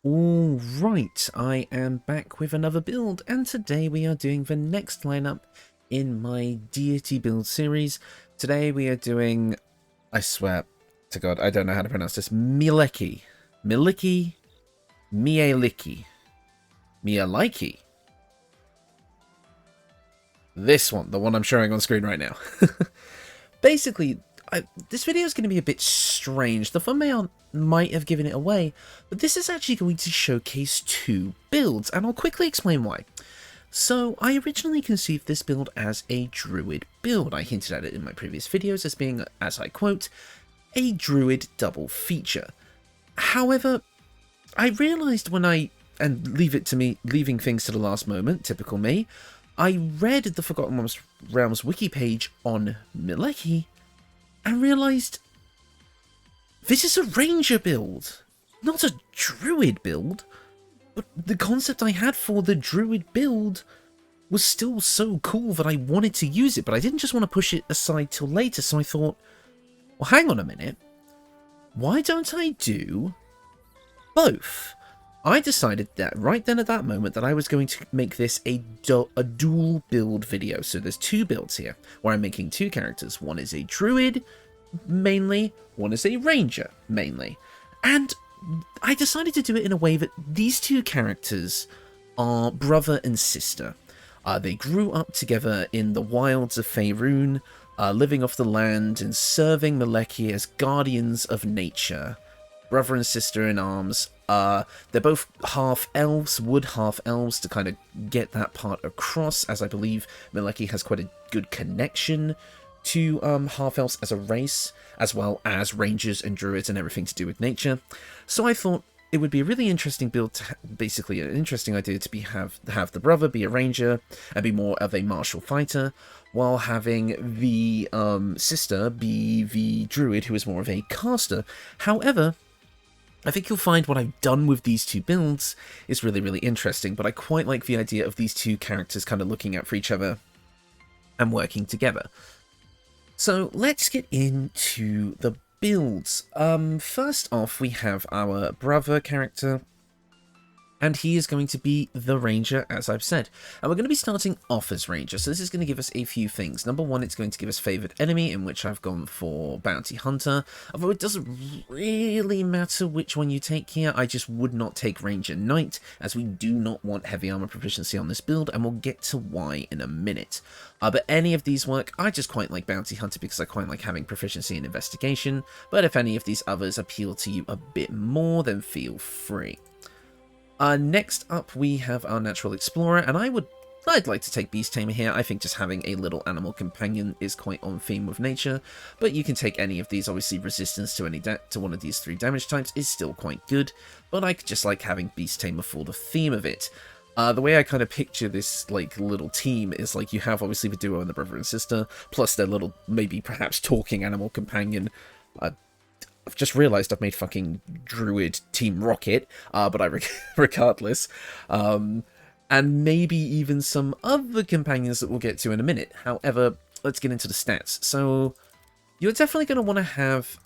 Alright, I am back with another build, and today we are doing the next lineup in my Deity build series. Today we are doing, I swear to God, I don't know how to pronounce this, Mielikki. Mielikki? Mielikki. Mielikki. This one, the one I'm showing on screen right now. Basically, this video is going to be a bit strange. The thumbnail might have given it away, but this is actually going to showcase two builds, and I'll quickly explain why. So, I originally conceived this build as a Druid build. I hinted at it in my previous videos as being, as I quote, a Druid double feature. However, I realised when leaving things to the last moment, typical me, I read the Forgotten Realms wiki page on Mielikki, and realised this is a ranger build, not a druid build. But the concept I had for the druid build was still so cool that I wanted to use it, but I didn't just want to push it aside till later, so I thought, well, hang on a minute, why don't I do both? I decided that right then at that moment that I was going to make this a dual build video. So there's two builds here, where I'm making two characters. One is a druid, mainly. One is a ranger, mainly. And I decided to do it in a way that these two characters are brother and sister. They grew up together in the wilds of Faerun, living off the land and serving Mielikki as guardians of nature. Brother and sister in arms. They're both half-elves, wood half-elves, to kind of get that part across, as I believe Mielikki has quite a good connection to half-elves as a race, as well as rangers and druids and everything to do with nature. So I thought it would be a really interesting build, basically an interesting idea to have the brother be a ranger and be more of a martial fighter, while having the sister be the druid who is more of a caster. However, I think you'll find what I've done with these two builds is really, really interesting, but I quite like the idea of these two characters kind of looking out for each other and working together. So let's get into the builds. First off, we have our brother character, and he is going to be the ranger, as I've said. And we're going to be starting off as ranger, so this is going to give us a few things. Number one, it's going to give us favoured enemy, in which I've gone for bounty hunter. Although it doesn't really matter which one you take here, I just would not take ranger knight, as we do not want heavy armor proficiency on this build, and we'll get to why in a minute. But any of these work. I just quite like bounty hunter because I quite like having proficiency in investigation, but if any of these others appeal to you a bit more, then feel free. Next up, we have our Natural Explorer, and I'd like to take Beast Tamer here. I think just having a little animal companion is quite on theme with nature, but you can take any of these. Obviously, resistance to one of these three damage types is still quite good, but I just like having Beast Tamer for the theme of it. The way I kind of picture this little team is you have obviously the duo and the brother and sister, plus their little, maybe perhaps talking animal companion. I've just realised I've made fucking Druid Team Rocket, but regardless. And maybe even some other companions that we'll get to in a minute. However, let's get into the stats. So, you're definitely going to want to have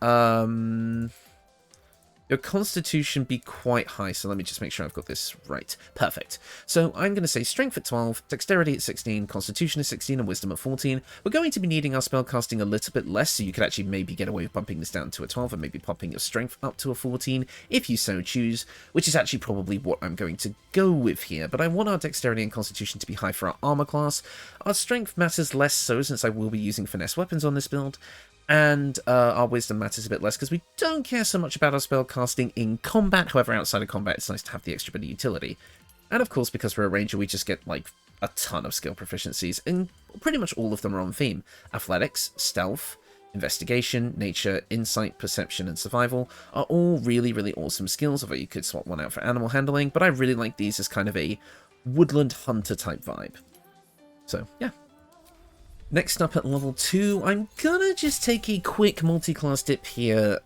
your constitution be quite high, so let me just make sure I've got this right. Perfect. So I'm going to say strength at 12, dexterity at 16, constitution at 16, and wisdom at 14. We're going to be needing our spellcasting a little bit less, so you could actually maybe get away with bumping this down to a 12 and maybe popping your strength up to a 14, if you so choose, which is actually probably what I'm going to go with here. But I want our dexterity and constitution to be high for our armor class. Our strength matters less so, since I will be using finesse weapons on this build. And our wisdom matters a bit less because we don't care so much about our spell casting in combat. However, outside of combat, it's nice to have the extra bit of utility. And of course, because we're a ranger, we just get a ton of skill proficiencies, and pretty much all of them are on theme. Athletics, stealth, investigation, nature, insight, perception, and survival are all really, really awesome skills, although you could swap one out for animal handling. But I really like these as kind of a woodland hunter type vibe. So, yeah. Next up at level 2, I'm gonna just take a quick multi-class dip here,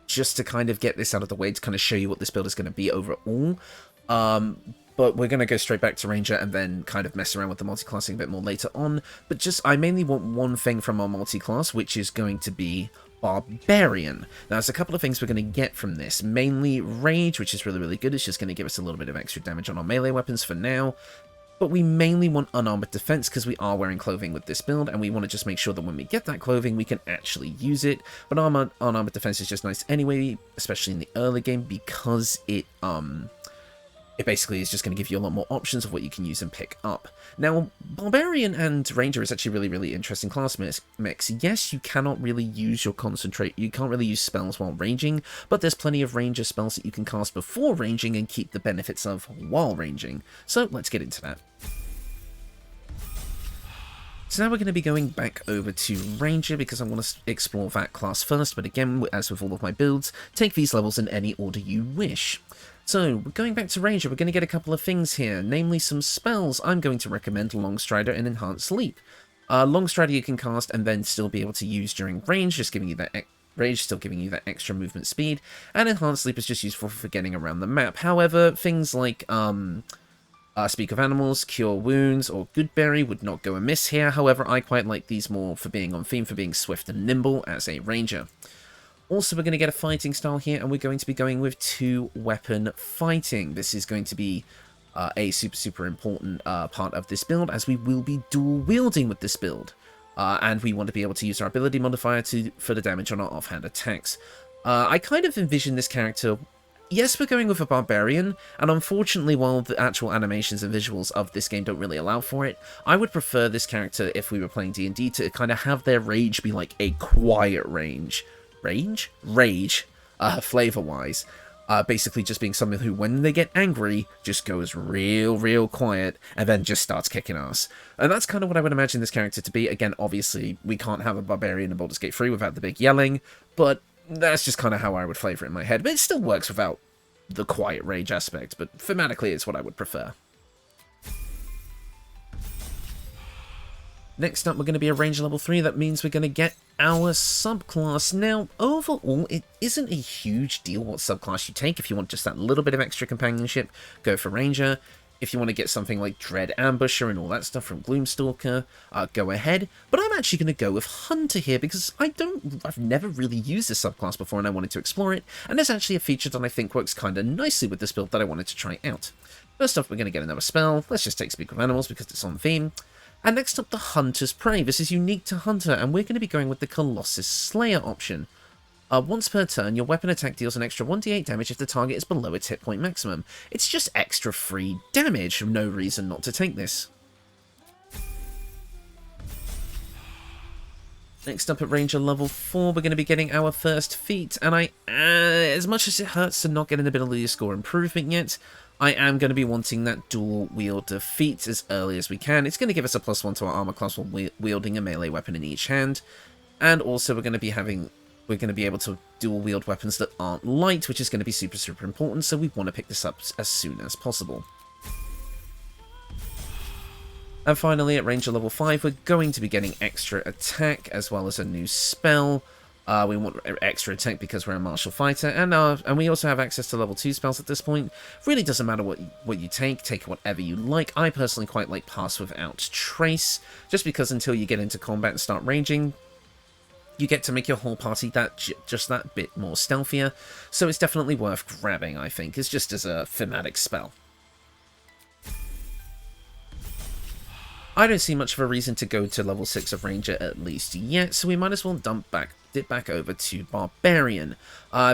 just to kind of get this out of the way, to kind of show you what this build is going to be overall. But we're going to go straight back to Ranger and then kind of mess around with the multi-classing a bit more later on. But I mainly want one thing from our multi-class, which is going to be Barbarian. Now, there's a couple of things we're going to get from this. Mainly Rage, which is really, really good. It's just going to give us a little bit of extra damage on our melee weapons for now. But we mainly want unarmored defense because we are wearing clothing with this build, and we want to just make sure that when we get that clothing, we can actually use it. But unarmored defense is just nice anyway, especially in the early game, because it basically is just going to give you a lot more options of what you can use and pick up. Now, Barbarian and Ranger is actually a really, really interesting class mix. Yes, you cannot really use your concentrate, you can't really use spells while ranging, but there's plenty of Ranger spells that you can cast before ranging and keep the benefits of while ranging. So let's get into that. So now we're going to be going back over to Ranger because I want to explore that class first, but again, as with all of my builds, take these levels in any order you wish. So, going back to Ranger, we're going to get a couple of things here, namely some spells. I'm going to recommend Long Strider and Enhanced Leap. Long Strider you can cast and then still be able to use during range, just giving you that still giving you that extra movement speed, and Enhanced Leap is just useful for getting around the map. However, things like Speak of Animals, Cure Wounds, or Goodberry would not go amiss here. However, I quite like these more for being on theme, for being swift and nimble as a Ranger. Also, we're going to get a fighting style here, and we're going to be going with 2-weapon fighting. This is going to be a super important part of this build, as we will be dual wielding with this build. And we want to be able to use our ability modifier for the damage on our offhand attacks. I kind of envision this character. Yes, we're going with a Barbarian, and unfortunately, while the actual animations and visuals of this game don't really allow for it, I would prefer this character, if we were playing D&D, to kind of have their rage be like a quiet rage, flavor-wise. Basically just being someone who, when they get angry, just goes real quiet, and then just starts kicking ass. And that's kind of what I would imagine this character to be. Again, obviously, we can't have a Barbarian in Baldur's Gate 3 without the big yelling, but that's just kind of how I would flavor it in my head. But it still works without the quiet rage aspect, but thematically it's what I would prefer. Next up, we're going to be a Ranger level 3. That means we're going to get our subclass. Now, overall, it isn't a huge deal what subclass you take. If you want just that little bit of extra companionship, go for Ranger. If you want to get something like Dread Ambusher and all that stuff from Gloomstalker, go ahead. But I'm actually going to go with Hunter here because I've never really used this subclass before and I wanted to explore it. And there's actually a feature that I think works kind of nicely with this build that I wanted to try out. First off, we're going to get another spell. Let's just take Speak of Animals because it's on theme. And next up, the Hunter's Prey. This is unique to Hunter, and we're going to be going with the Colossus Slayer option. Once per turn, your weapon attack deals an extra 1d8 damage if the target is below its hit point maximum. It's just extra free damage, no reason not to take this. Next up at Ranger level 4, we're going to be getting our first feat, and as much as it hurts to not get an ability to score improvement yet, I am going to be wanting that dual wielder feat as early as we can. It's going to give us a +1 to our armor class while wielding a melee weapon in each hand. And also we're going to be able to dual wield weapons that aren't light, which is going to be super important, so we want to pick this up as soon as possible. And finally, at Ranger level 5, we're going to be getting extra attack as well as a new spell. We want extra attack because we're a martial fighter, and we also have access to level 2 spells at this point. Really doesn't matter what you take whatever you like. I personally quite like Pass Without Trace, just because until you get into combat and start ranging, you get to make your whole party just that bit more stealthier, so it's definitely worth grabbing, I think. It's just as a thematic spell. I don't see much of a reason to go to level 6 of Ranger at least yet, so we might as well dip back over to Barbarian.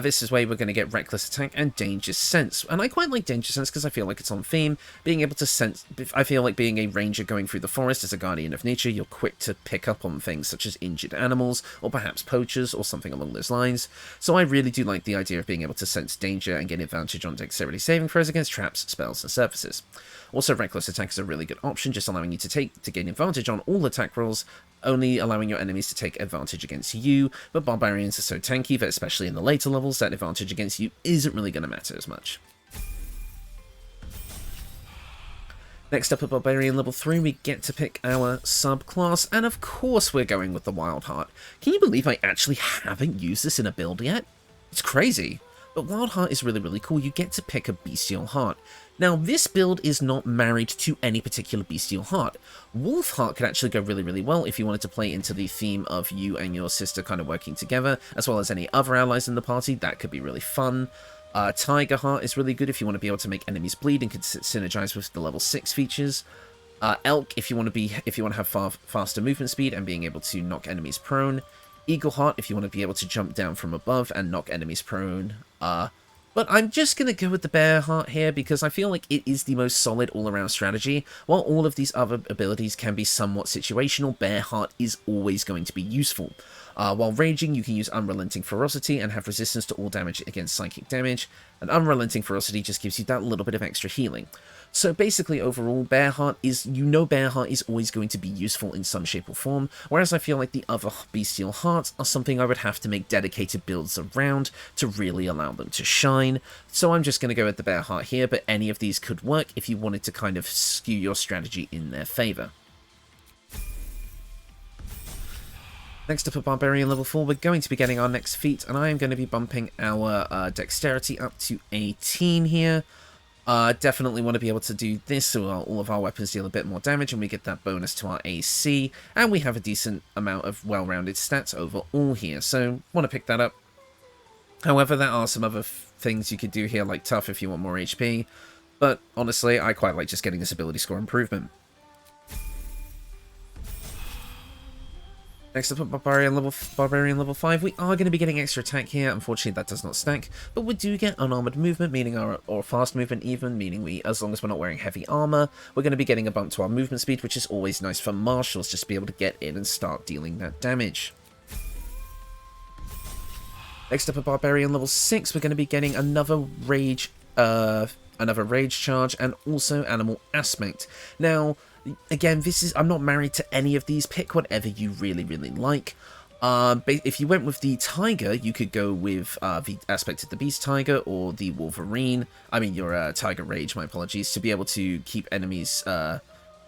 This is where we're going to get Reckless Attack and Danger Sense. And I quite like Danger Sense because I feel like it's on theme. Being able to sense, I feel like being a ranger going through the forest as a guardian of nature, you're quick to pick up on things such as injured animals, or perhaps poachers, or something along those lines. So I really do like the idea of being able to sense danger and get advantage on dexterity saving throws against traps, spells, and surfaces. Also, Reckless Attack is a really good option, just allowing you to gain advantage on all attack rolls, only allowing your enemies to take advantage against you, but Barbarians are so tanky that especially in the later levels, that advantage against you isn't really going to matter as much. Next up at Barbarian level 3, we get to pick our subclass, and of course we're going with the Wildheart. Can you believe I actually haven't used this in a build yet? It's crazy. But Wildheart is really cool. You get to pick a bestial heart. Now, this build is not married to any particular bestial heart. Wildheart could actually go really, really well if you wanted to play into the theme of you and your sister kind of working together, as well as any other allies in the party. That could be really fun. Tiger Heart is really good if you want to be able to make enemies bleed and can synergize with the level 6 features. Elk, if you want to have faster movement speed and being able to knock enemies prone. Eagle Heart, if you want to be able to jump down from above and knock enemies prone. But I'm just going to go with the Bear Heart here because I feel like it is the most solid all-around strategy. While all of these other abilities can be somewhat situational, Bear Heart is always going to be useful. While raging, you can use Unrelenting Ferocity and have resistance to all damage against psychic damage, and Unrelenting Ferocity just gives you that little bit of extra healing. So basically, overall, Bearheart is always going to be useful in some shape or form, whereas I feel like the other bestial hearts are something I would have to make dedicated builds around to really allow them to shine. So I'm just going to go with the Bearheart here, but any of these could work if you wanted to kind of skew your strategy in their favour. Next up at Barbarian level 4, we're going to be getting our next feat, and I am going to be bumping our Dexterity up to 18 here. Definitely want to be able to do this so all of our weapons deal a bit more damage and we get that bonus to our AC, and we have a decent amount of well-rounded stats overall here, so want to pick that up. However, there are some other things you could do here, like Tough if you want more HP, but honestly, I quite like just getting this ability score improvement. Next up at Barbarian level 5, we are going to be getting extra attack here. Unfortunately, that does not stack, but we do get unarmored movement, meaning or fast movement even, meaning as long as we're not wearing heavy armor, we're going to be getting a bump to our movement speed, which is always nice for martials, just to be able to get in and start dealing that damage. Next up at Barbarian level 6, we're going to be getting another rage charge and also animal aspect. Now, again, I'm not married to any of these. Pick whatever you really, really like. If you went with the Tiger, you could go with the Aspect of the Beast Tiger or the Wolverine. I mean, your Tiger Rage, my apologies, to be able to keep enemies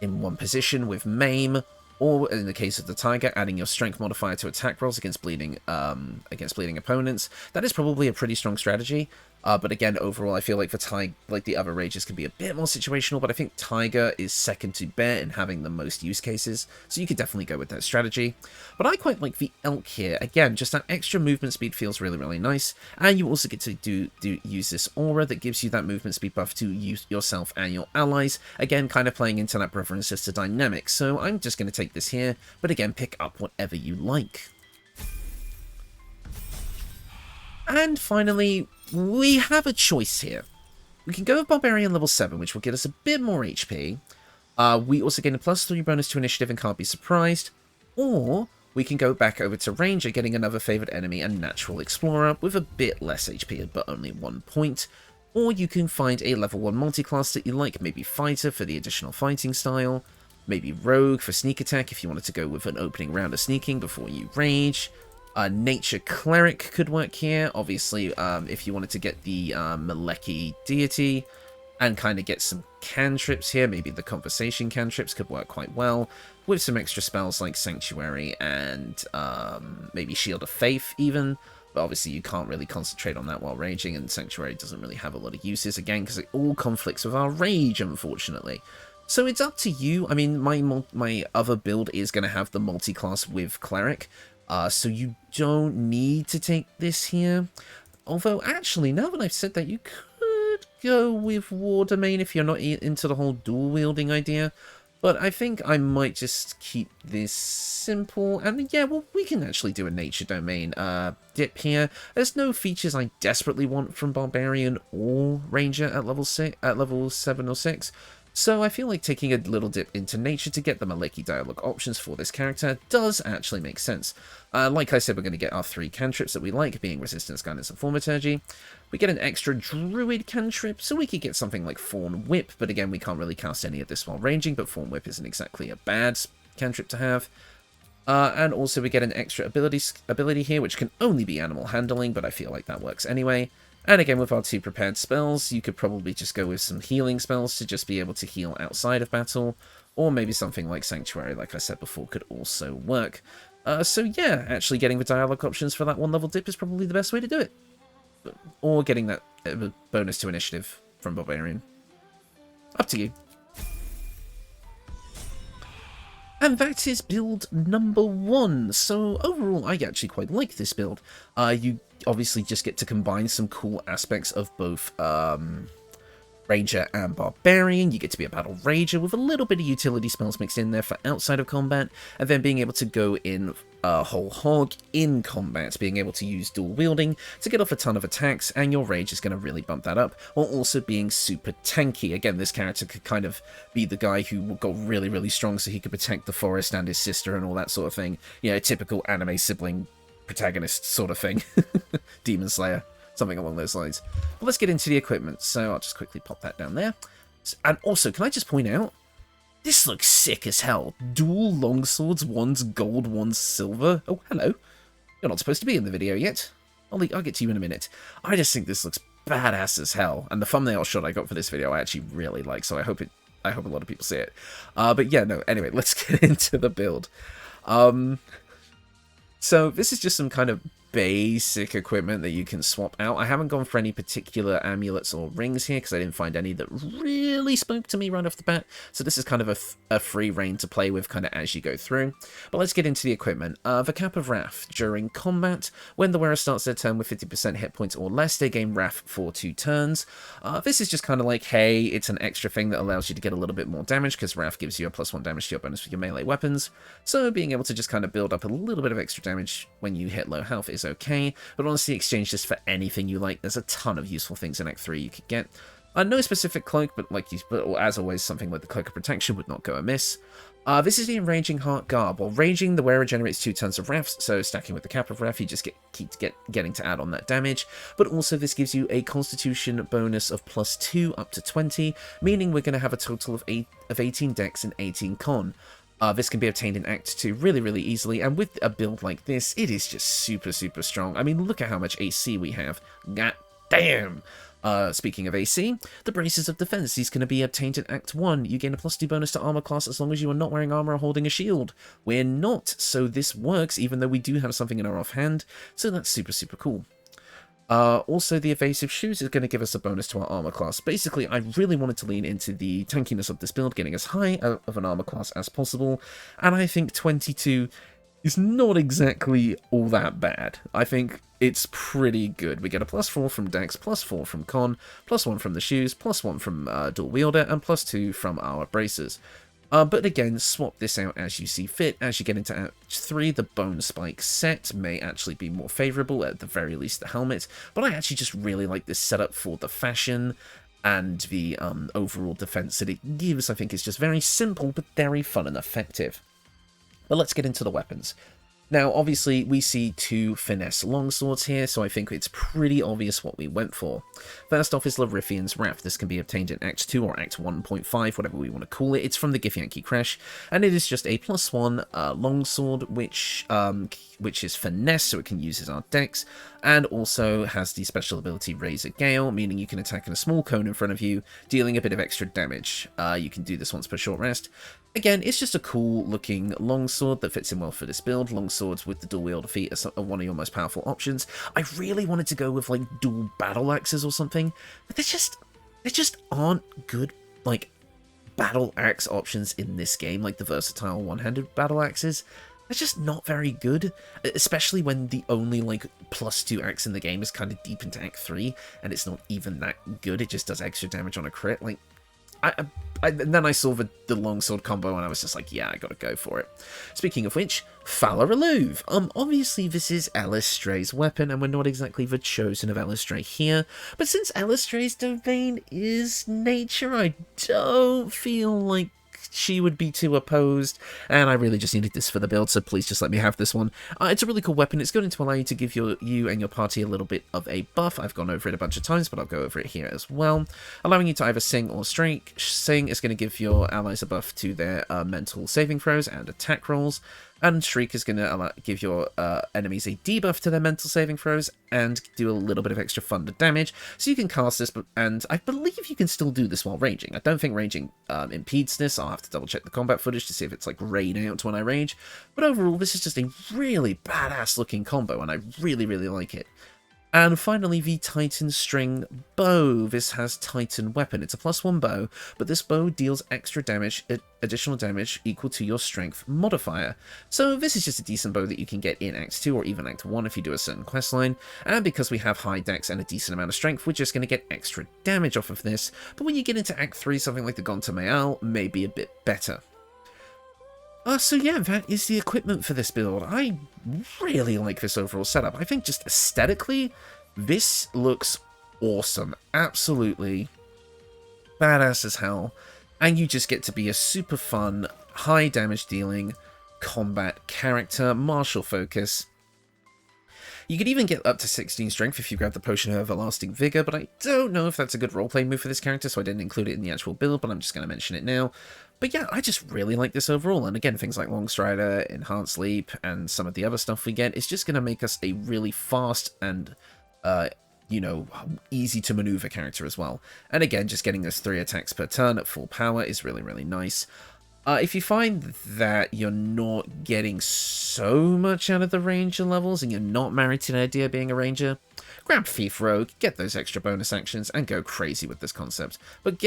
in one position with Maim, or in the case of the Tiger, adding your Strength modifier to attack rolls against bleeding opponents. That is probably a pretty strong strategy. But again, overall, I feel like the other rages can be a bit more situational, but I think Tiger is second to Bear in having the most use cases, so you could definitely go with that strategy. But I quite like the Elk here. Again, just that extra movement speed feels really, really nice, and you also get to use this aura that gives you that movement speed buff to use yourself and your allies. Again, kind of playing into that brother and sister dynamic, so I'm just going to take this here, but again, pick up whatever you like. And finally, we have a choice here. We can go with Barbarian level 7, which will get us a bit more HP. We also gain a +3 bonus to initiative and can't be surprised. Or we can go back over to Ranger, getting another favoured enemy and Natural Explorer with a bit less HP, but only 1 point. Or you can find a level 1 multi-class that you like, maybe Fighter for the additional fighting style, maybe Rogue for sneak attack if you wanted to go with an opening round of sneaking before you rage. Nature Cleric could work here, obviously, if you wanted to get the Mielikki Deity and kind of get some cantrips here. Maybe the Conversation cantrips could work quite well, with some extra spells like Sanctuary and maybe Shield of Faith even, but obviously you can't really concentrate on that while raging, and Sanctuary doesn't really have a lot of uses, again, because it all conflicts with our rage, unfortunately. So it's up to you. I mean, my other build is going to have the multi-class with Cleric, so you don't need to take this here. Although, actually, now that I've said that, you could go with War Domain if you're not into the whole dual-wielding idea. But I think I might just keep this simple. And yeah, well, we can actually do a Nature Domain dip here. There's no features I desperately want from Barbarian or Ranger at level 7 or 6. So I feel like taking a little dip into Nature to get the Mielikki dialogue options for this character does actually make sense. Like I said, we're going to get our 3 cantrips that we like, being Resistance, Guidance, and Thaumaturgy. We get an extra Druid cantrip, so we could get something like Thorn Whip, but again, we can't really cast any of this while ranging, but Thorn Whip isn't exactly a bad cantrip to have. And also we get an extra ability here, which can only be Animal Handling, but I feel like that works anyway. And again, with our 2 prepared spells, you could probably just go with some healing spells to just be able to heal outside of battle, or maybe something like Sanctuary, like I said before, could also work. So yeah, actually getting the dialogue options for that 1 level dip is probably the best way to do it. Or getting that bonus to initiative from Barbarian. Up to you. And that is build number 1. So overall, I actually quite like this build. You obviously just get to combine some cool aspects of both Ranger and Barbarian. You get to be a battle rager with a little bit of utility spells mixed in there for outside of combat, and then being able to go in whole hog in combat, being able to use dual wielding to get off a ton of attacks, and your rage is going to really bump that up, while also being super tanky. Again, this character could kind of be the guy who got really, really strong so he could protect the forest and his sister and all that sort of thing. You know, typical anime sibling protagonist sort of thing. Demon Slayer. Something along those lines. But let's get into the equipment. So I'll just quickly pop that down there. And also, can I just point out, this looks sick as hell. Dual longswords, one's gold, one's silver. Oh, hello. You're not supposed to be in the video yet. I'll get to you in a minute. I just think this looks badass as hell. And the thumbnail shot I got for this video I actually really like, so I hope a lot of people see it. But yeah, no, anyway, let's get into the build. So this is just some kind of basic equipment that you can swap out. I haven't gone for any particular amulets or rings here because I didn't find any that really spoke to me right off the bat. So this is kind of a free reign to play with kind of as you go through. But let's get into the equipment. The Cap of Wrath. During combat, when the wearer starts their turn with 50% hit points or less, they gain Wrath for 2 turns. This is just kind of like, hey, it's an extra thing that allows you to get a little bit more damage because Wrath gives you a +1 damage to your bonus for your melee weapons. So being able to just kind of build up a little bit of extra damage when you hit low health is okay, but honestly exchange this for anything you like. There's a ton of useful things in Act 3 you could get. No specific cloak, but as always, something like the Cloak of Protection would not go amiss. This is the Enraging Heart Garb. While raging, the wearer generates 2 tons of Wrath, so stacking with the Cap of Wrath, you just keep getting to add on that damage. But also this gives you a Constitution bonus of +2 up to 20, meaning we're going to have a total of 18 Dex and 18 Con. This can be obtained in Act 2 really, really easily, and with a build like this, it is just super, super strong. I mean, look at how much AC we have. God damn! Speaking of AC, the Braces of Defense. These can be obtained in Act 1. You gain a +2 bonus to armor class as long as you are not wearing armor or holding a shield. We're not, so this works even though we do have something in our offhand, so that's super, super cool. Also, the Evasive Shoes is going to give us a bonus to our armor class. Basically, I really wanted to lean into the tankiness of this build, getting as high of an armor class as possible, and I think 22 is not exactly all that bad. I think it's pretty good. We get a +4 from Dex, +4 from Con, +1 from the shoes, +1 from Dual Wielder, and +2 from our Bracers. But again, swap this out as you see fit. As you get into Act 3, the Bone Spike set may actually be more favourable, at the very least the helmet. But I actually just really like this setup for the fashion and the overall defense that it gives. I think it's just very simple, but very fun and effective. But let's get into the weapons. Now, obviously, we see 2 finesse longswords here, so I think it's pretty obvious what we went for. First off is Larithian's Wrath. This can be obtained in Act 2 or Act 1.5, whatever we want to call it. It's from the Githyanki Crash, and it is just a +1 longsword, which is finesse, so it can use as our dex, and also has the special ability Razor Gale, meaning you can attack in a small cone in front of you, dealing a bit of extra damage. You can do this once per short rest. Again, it's just a cool looking longsword that fits in well for this build. Longswords with the dual wielder feat are one of your most powerful options. I really wanted to go with like dual battle axes or something, but there just aren't good like battle axe options in this game, like the versatile one-handed battle axes. They're just not very good, especially when the only like +2 axe in the game is kind of deep into Act 3, and it's not even that good. It just does extra damage on a crit. Like, and then I saw the longsword combo and I was just like, yeah, I gotta go for it. Speaking of which, Fala Reluve. Obviously this is Elistray's weapon, and we're not exactly the chosen of Elistray here, but since Elistray's domain is nature, I don't feel like she would be too opposed, and I really just needed this for the build, so please just let me have this one. It's a really cool weapon. It's going to allow you to give you and your party a little bit of a buff. I've gone over it a bunch of times, but I'll go over it here as well. Allowing you to either sing or strike. Sing is going to give your allies a buff to their mental saving throws and attack rolls, and Shriek is going to give your enemies a debuff to their mental saving throws and do a little bit of extra thunder damage. So you can cast this, and I believe you can still do this while raging. I don't think raging impedes this. I'll have to double check the combat footage to see if it's like rain out when I rage. But overall, this is just a really badass looking combo, and I really, really like it. And finally, the Titan String Bow. This has Titan Weapon. It's a +1 bow, but this bow deals extra damage, additional damage equal to your Strength modifier. So this is just a decent bow that you can get in Act 2 or even Act 1 if you do a certain questline. And because we have high dex and a decent amount of strength, we're just going to get extra damage off of this. But when you get into Act 3, something like the Gontamayal may be a bit better. So yeah, that is the equipment for this build. I really like this overall setup. I think just aesthetically, this looks awesome. Absolutely badass as hell. And you just get to be a super fun, high damage dealing combat character, martial focus. You could even get up to 16 strength if you grab the Potion of Everlasting Vigor, but I don't know if that's a good roleplay move for this character, so I didn't include it in the actual build, but I'm just going to mention it now. But yeah, I just really like this overall, and again, things like Long Strider, Enhanced Leap, and some of the other stuff we get is just going to make us a really fast and, you know, easy to maneuver character as well. And again, just getting those 3 attacks per turn at full power is really, really nice. If you find that you're not getting so much out of the ranger levels and you're not married to the idea of being a ranger, grab Thief Rogue, get those extra bonus actions, and go crazy with this concept. But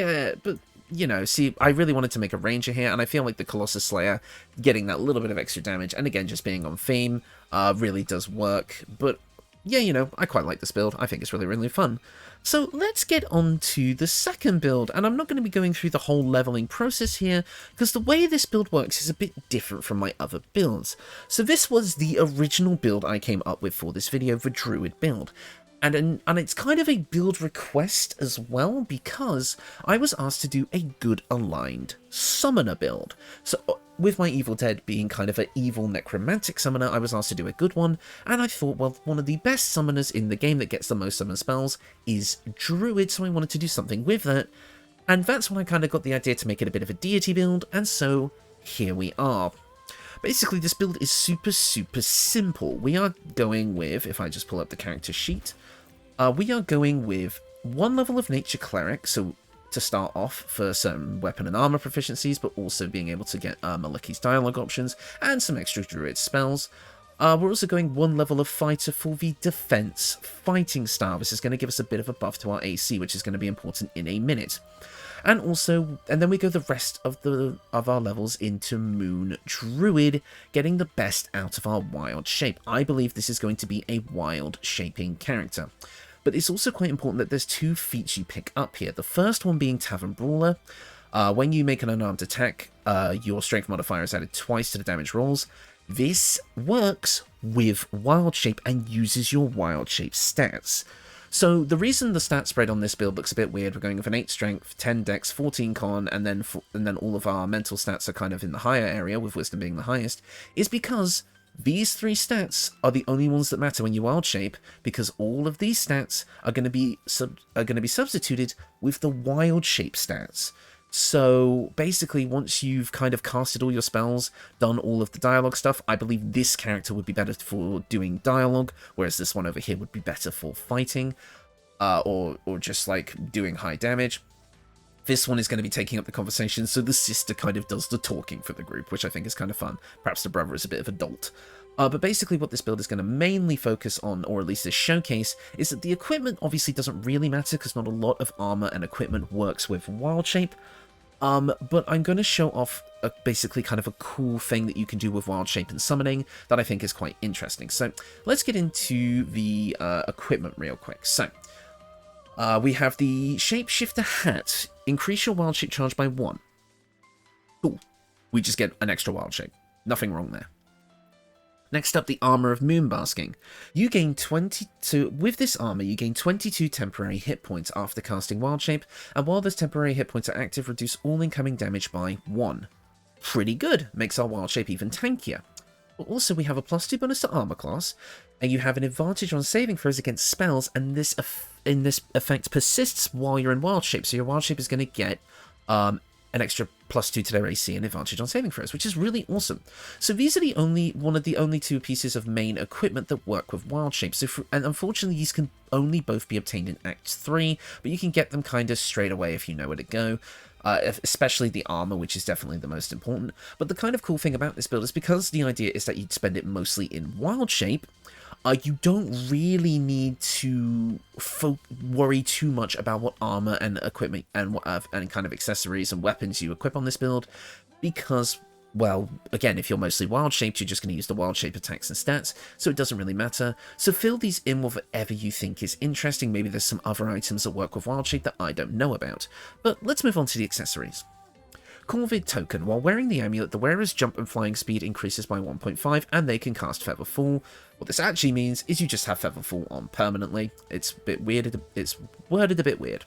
you know, see, I really wanted to make a ranger here, and I feel like the Colossus Slayer getting that little bit of extra damage, and again, just being on theme, really does work. But yeah, you know, I quite like this build. I think it's really, really fun. So let's get on to the second build, and I'm not going to be going through the whole leveling process here, because the way this build works is a bit different from my other builds. So this was the original build I came up with for this video, the Druid build. And it's kind of a build request as well, because I was asked to do a good aligned summoner build. So with my Evil Dead being kind of an evil necromantic summoner, I was asked to do a good one, and I thought, well, one of the best summoners in the game that gets the most summon spells is Druid, so I wanted to do something with that. And that's when I kind of got the idea to make it a bit of a deity build, and so here we are. Basically, this build is super, super simple. We are going with, if I just pull up the character sheet, we are going with 1 level of Nature Cleric, so to start off for certain weapon and armor proficiencies, but also being able to get Mielikki's dialogue options and some extra Druid spells. We're also going 1 level of Fighter for the Defense Fighting style. This is going to give us a bit of a buff to our AC, which is going to be important in a minute. And then we go the rest of our levels into Moon Druid, getting the best out of our wild shape. I believe this is going to be a wild shaping character. But it's also quite important that there's 2 feats you pick up here. The first one being Tavern Brawler. When you make an unarmed attack, your strength modifier is added twice to the damage rolls. This works with wild shape and uses your wild shape stats. So the reason the stat spread on this build looks a bit weird, we're going with an 8 strength, 10 dex, 14 con, and then all of our mental stats are kind of in the higher area, with wisdom being the highest, is because these 3 stats are the only ones that matter when you wild shape, because all of these stats are going to be substituted with the wild shape stats. So basically, once you've kind of casted all your spells, done all of the dialogue stuff, I believe this character would be better for doing dialogue, whereas this one over here would be better for fighting, or just like doing high damage. This one is going to be taking up the conversation, so the sister kind of does the talking for the group, which I think is kind of fun. Perhaps the brother is a bit of a dolt. But basically what this build is going to mainly focus on, or at least this showcase, is that the equipment obviously doesn't really matter because not a lot of armor and equipment works with wild shape. But I'm going to show off basically kind of a cool thing that you can do with wild shape and summoning that I think is quite interesting. So let's get into the equipment real quick. So we have the Shapeshifter Hat. Increase your wild shape charge by 1. Cool. We just get an extra wild shape. Nothing wrong there. Next up, the Armour of Moonbasking. You gain 22... With this armor, you gain 22 temporary hit points after casting Wild Shape, and while those temporary hit points are active, reduce all incoming damage by 1. Pretty good. Makes our Wild Shape even tankier. But also, we have a +2 bonus to Armor class, and you have an advantage on saving throws against spells, and this effect persists while you're in Wild Shape, so your Wild Shape is going to get an extra +2 to their AC and advantage on saving throws, which is really awesome. So these are one of the only 2 pieces of main equipment that work with wild shape. And unfortunately, these can only both be obtained in Act 3, but you can get them kind of straight away if you know where to go. Especially the armor, which is definitely the most important. But the kind of cool thing about this build is because the idea is that you'd spend it mostly in wild shape, you don't really need to worry too much about what armor and equipment and and kind of accessories and weapons you equip on this build, because, well, again, if you're mostly wild-shaped, you're just going to use the wild-shape attacks and stats, so it doesn't really matter. So fill these in with whatever you think is interesting. Maybe there's some other items that work with wild-shape that I don't know about. But let's move on to the accessories. Corvid Token. While wearing the amulet, the wearer's jump and flying speed increases by 1.5, and they can cast Feather Fall. What this actually means is you just have Feather Fall on permanently. It's a bit weird. It's worded a bit weird.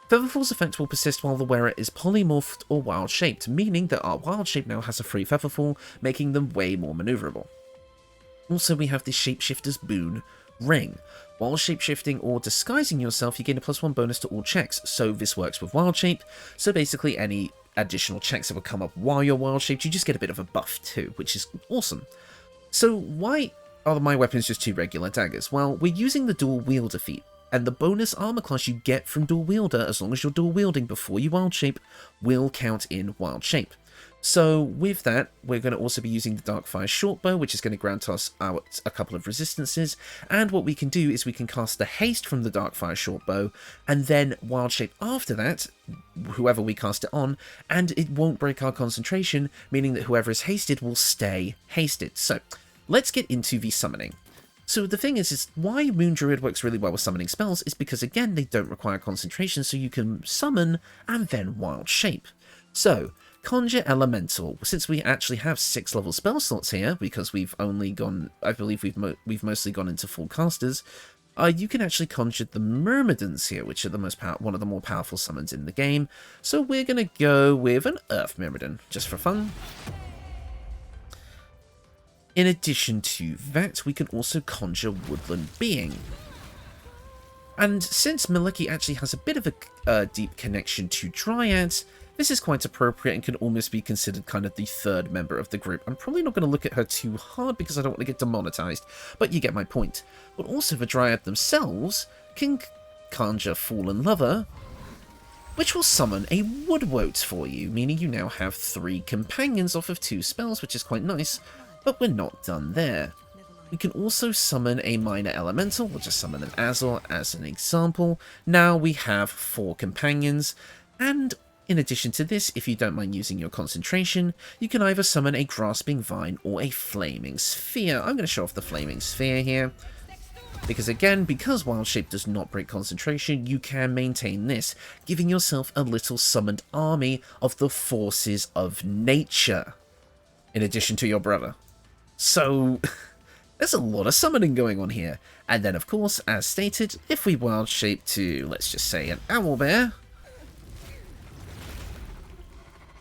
Feather Fall's effect will persist while the wearer is polymorphed or wild-shaped, meaning that our wild shape now has a free Feather Fall, making them way more maneuverable. Also, we have the Shapeshifter's Boon, Ring. While shapeshifting or disguising yourself, you gain a +1 bonus to all checks, so this works with wild shape. So basically, any additional checks that will come up while you're wild shaped, you just get a bit of a buff too, which is awesome. So why are my weapons just 2 regular daggers? Well, we're using the dual wielder feat, and the bonus armor class you get from dual wielder, as long as you're dual wielding before you wild shape, will count in wild shape. So with that, we're going to also be using the Darkfire Shortbow, which is going to grant us a couple of resistances, and what we can do is we can cast the haste from the Darkfire Shortbow, and then wild shape after that, whoever we cast it on, and it won't break our concentration, meaning that whoever is hasted will stay hasted. So let's get into the summoning. So the thing is why Moon Druid works really well with summoning spells is because, again, they don't require concentration, so you can summon and then wild shape. So Conjure Elemental. Since we actually have 6 level spell slots here, because we've only gone, I believe we've mostly gone into full casters, you can actually conjure the Myrmidons here, which are one of the more powerful summons in the game. So we're going to go with an Earth Myrmidon, just for fun. In addition to that, we can also conjure Woodland Being. And since Mielikki actually has a bit of a deep connection to Dryads, this is quite appropriate and can almost be considered kind of the 3rd member of the group. I'm probably not going to look at her too hard because I don't want to get demonetized, but you get my point. But also the Dryad themselves can conjure Fallen Lover, which will summon a Woodwote for you, meaning you now have 3 companions off of 2 spells, which is quite nice, but we're not done there. We can also summon a Minor Elemental. We'll just summon an Azor as an example. Now we have 4 companions, and in addition to this, if you don't mind using your concentration, you can either summon a Grasping Vine or a Flaming Sphere. I'm going to show off the Flaming Sphere here, because again, because Wild Shape does not break concentration, you can maintain this, giving yourself a little summoned army of the forces of nature, in addition to your brother. So there's a lot of summoning going on here. And then, of course, as stated, if we Wild Shape to, let's just say, an Owlbear,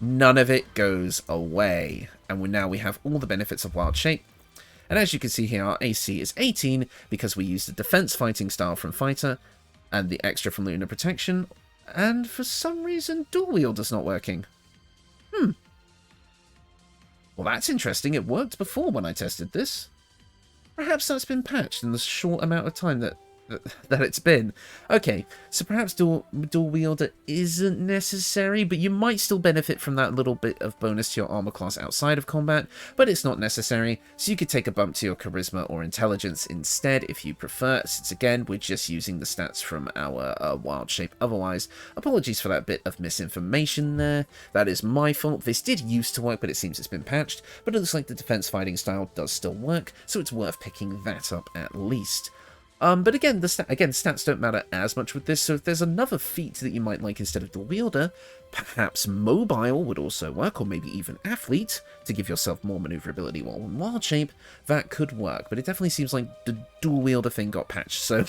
none of it goes away, and now we have all the benefits of wild shape. And as you can see here, our AC is 18 because we use the defense fighting style from Fighter and the extra from Lunar Protection, and for some reason dual wielder's not working. Well, that's interesting. It worked before when I tested this. Perhaps that's been patched in the short amount of time that it's been. Okay, so perhaps dual wielder isn't necessary, but you might still benefit from that little bit of bonus to your armor class outside of combat, but it's not necessary, so you could take a bump to your charisma or intelligence instead if you prefer, since again, we're just using the stats from our wild shape otherwise. Apologies for that bit of misinformation there. That is my fault. This did used to work, but it seems it's been patched, but it looks like the defense fighting style does still work, so it's worth picking that up at least. But again, stats don't matter as much with this, so if there's another feat that you might like instead of dual wielder, perhaps mobile would also work, or maybe even athlete, to give yourself more maneuverability while in wild shape, that could work. But it definitely seems like the dual wielder thing got patched, so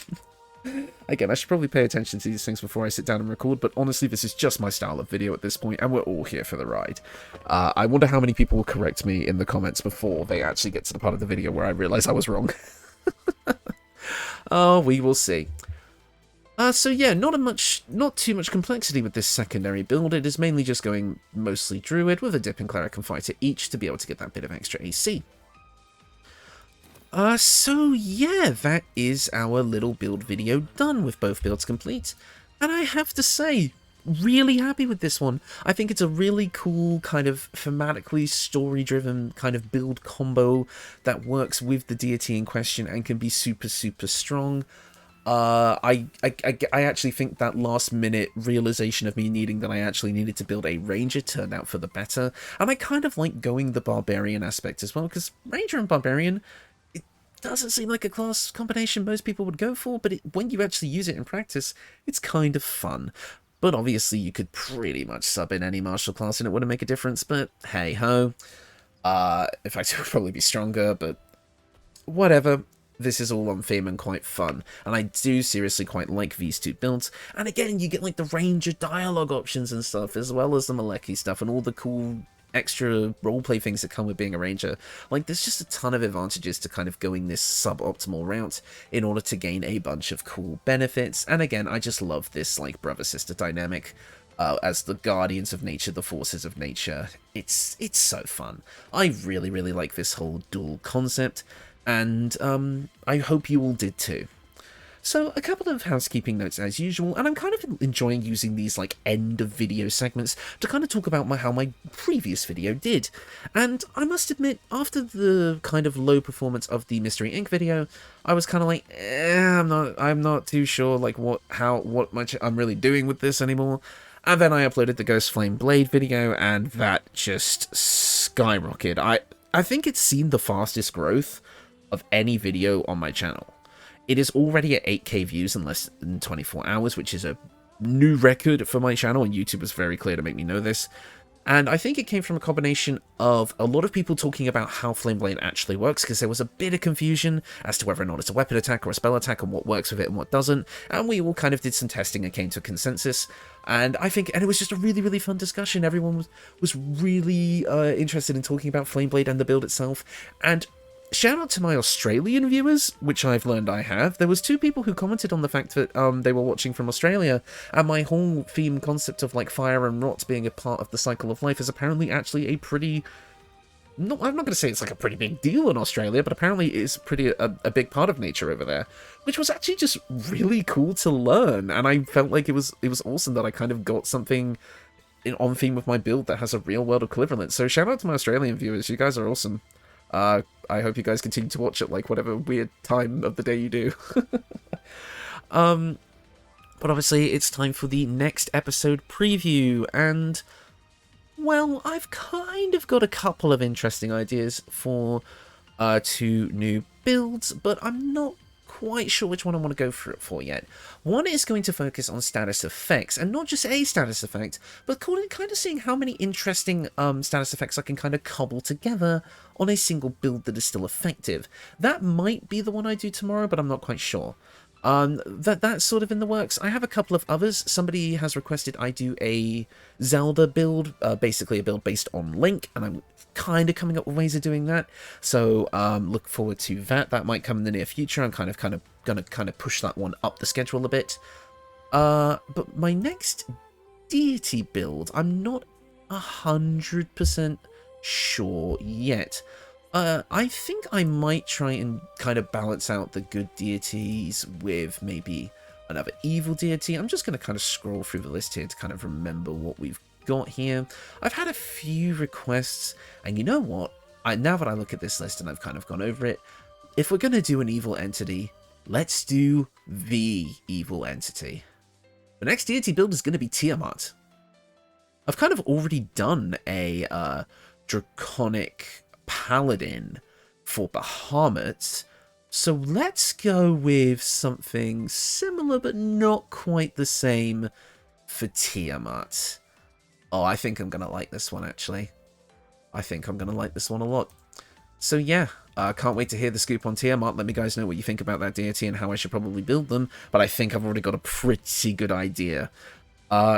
again, I should probably pay attention to these things before I sit down and record, but honestly, this is just my style of video at this point, and we're all here for the ride. I wonder how many people will correct me in the comments before they actually get to the part of the video where I realise I was wrong. Oh, we will see. So yeah, not too much complexity with this secondary build. It is mainly just going mostly Druid with a dip in Cleric and Fighter each to be able to get that bit of extra AC. So yeah, that is our little build video done with both builds complete. And I have to say, really happy with this one. I think it's a really cool kind of thematically story-driven kind of build combo that works with the deity in question and can be super, super strong. I actually think that last minute realization of me needing that I actually needed to build a ranger turned out for the better. And I kind of like going the barbarian aspect as well, because ranger and barbarian, it doesn't seem like a class combination most people would go for, but when you actually use it in practice, it's kind of fun. But obviously you could pretty much sub in any martial class and it wouldn't make a difference, but hey ho. In fact, it would probably be stronger, but whatever. This is all on theme and quite fun, and I do seriously quite like these two builds. And again, you get like the ranger dialogue options and stuff, as well as the Mielikki stuff and all the cool extra roleplay things that come with being a ranger. Like, there's just a ton of advantages to kind of going this suboptimal route in order to gain a bunch of cool benefits. And again, I just love this like brother-sister dynamic. As the guardians of nature, the forces of nature. It's so fun. I really, really like this whole dual concept. And I hope you all did too. So, a couple of housekeeping notes as usual, and I'm kind of enjoying using these like end of video segments to kind of talk about how my previous video did. And I must admit, after the kind of low performance of the Mystery Inc. video, I was kind of like, I'm not too sure like what much I'm really doing with this anymore. And then I uploaded the Ghost Flame Blade video, and that just skyrocketed. I think it's seen the fastest growth of any video on my channel. It is already at 8k views in less than 24 hours, which is a new record for my channel, and YouTube was very clear to make me know this. And I think it came from a combination of a lot of people talking about how Flameblade actually works, because there was a bit of confusion as to whether or not it's a weapon attack or a spell attack and what works with it and what doesn't, and we all kind of did some testing and came to a consensus. And I think, and it was just a really, really fun discussion. Everyone was really interested in talking about Flameblade and the build itself. And shout out to my Australian viewers, which I've learned I have. There was 2 people who commented on the fact that they were watching from Australia, and my whole theme concept of like fire and rot being a part of the cycle of life is apparently actually a pretty... I'm not going to say it's like a pretty big deal in Australia, but apparently it's pretty a big part of nature over there, which was actually just really cool to learn, and I felt like it was awesome that I kind of got something on theme with my build that has a real world equivalent. So shout out to my Australian viewers, you guys are awesome. I hope you guys continue to watch it, like, whatever weird time of the day you do. But obviously, it's time for the next episode preview, and, well, I've kind of got a couple of interesting ideas for 2 new builds, but I'm not quite sure which one I want to go for yet. One is going to focus on status effects, and not just a status effect, but kind of seeing how many interesting status effects I can kind of cobble together on a single build that is still effective. That might be the one I do tomorrow, but I'm not quite sure. That's sort of in the works. I have a couple of others. Somebody has requested I do a Zelda build, basically a build based on Link, and I'm kind of coming up with ways of doing that. So look forward to that. That might come in the near future. I'm kind of gonna push that one up the schedule a bit. But my next deity build, I'm not 100% sure yet. I think I might try and kind of balance out the good deities with maybe another evil deity. I'm just going to kind of scroll through the list here to kind of remember what we've got here. I've had a few requests, and you know what? Now that I look at this list and I've kind of gone over it, if we're going to do an evil entity, let's do the evil entity. The next deity build is going to be Tiamat. I've kind of already done a draconic paladin for Bahamut, so let's go with something similar but not quite the same for Tiamat. Oh, I think I'm gonna like this one, actually. I think I'm gonna like this one a lot. So yeah, can't wait to hear the scoop on Tiamat. Let me guys know what you think about that deity and how I should probably build them, but I think I've already got a pretty good idea.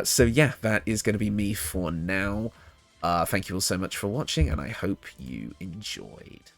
So yeah, that is going to be me for now. Thank you all so much for watching, and I hope you enjoyed.